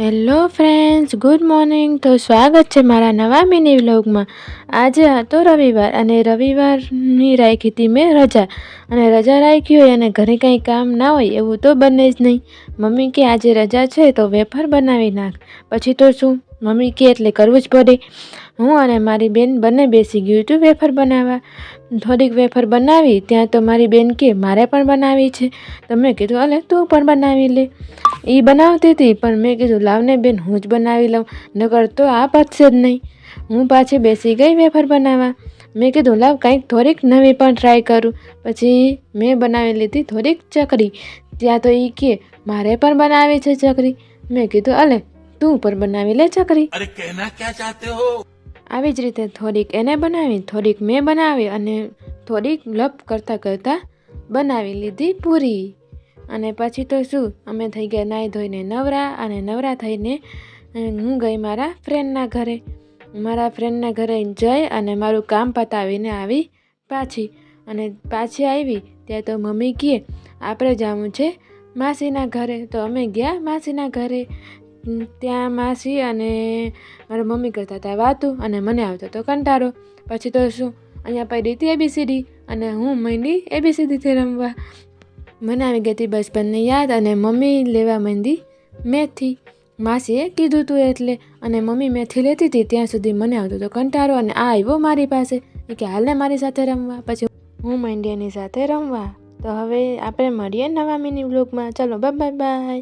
Hello friends, good morning. તો સ્વાગત છે મારા નવા મિની વ્લોગમાં. આજે હતો રવિવાર અને રવિવારની રાખી હતી મેં રજા. અને રજા રાખી હોય અને ઘરે કંઈ કામ ના હોય એવું તો બને જ નહીં. મમ્મી કે આજે રજા છે તો વેફર બનાવી નાખ. પછી તો શું, મમ્મી કે એટલે કરવું જ પડે. હું અને મારી બેન બંને બેસી ગયું હતું વેફર બનાવવા. થોડીક વેફર બનાવી ત્યાં તો મારી બેન કે મારે પણ બનાવી છે. તો મેં કીધું અલે તું પણ બનાવી લે. એ બનાવતી હતી પણ મેં કીધું લાવને બેન હું જ બનાવી લઉં, નકર તો આ પતશે જ નહીં. હું પાછી બેસી ગઈ વેફર બનાવવા. મેં કીધું લાવ કંઈક થોડીક નવી પણ ટ્રાય કરું. પછી મેં બનાવી લીધી થોડીક ચકરી. ત્યાં તો એ કે મારે પણ બનાવી છે ચકરી. મેં કીધું અલે તું પણ બનાવી લે ચકરી. અરે કહેના ક્યા ચાહતે હો. આવી જ રીતે થોડીક એને બનાવી, થોડીક મેં બનાવી અને થોડીક લપ કરતાં બનાવી લીધી પૂરી. અને પછી તો શું, અમે થઈ ગયા નાહી ધોઈને નવરા. અને નવરા થઈને હું ગઈ મારા ફ્રેન્ડના ઘરે. મારા ફ્રેન્ડના ઘરે જઈ અને મારું કામ પતાવીને આવી પાછી. અને પાછી આવી ત્યાં તો મમ્મી કહે આપણે જવું છે માસીના ઘરે. તો અમે ગયા માસીના ઘરે. ત્યાં માસી અને મારા મમ્મી કરતા હતા વાતું અને મને આવતો હતો કંટાળો. પછી તો શું, અહીંયા પડી હતી એબીસીડી અને હું માંડી એબીસીડીથી રમવા. મને આવી ગઈ હતી બચપનની યાદ અને મમ્મી લેવા માંડી મેથી. માસીએ કીધું તું એટલે. અને મમ્મી મેથી લેતી હતી ત્યાં સુધી મને આવતો હતો કંટાળો અને આ આવ્યો મારી પાસે. એ કે હાલને મારી સાથે રમવા. પછી હું માંડી એની સાથે રમવા. તો હવે આપણે મળીએ નવા મિની વ્લોગમાં. ચલો બાય બાય.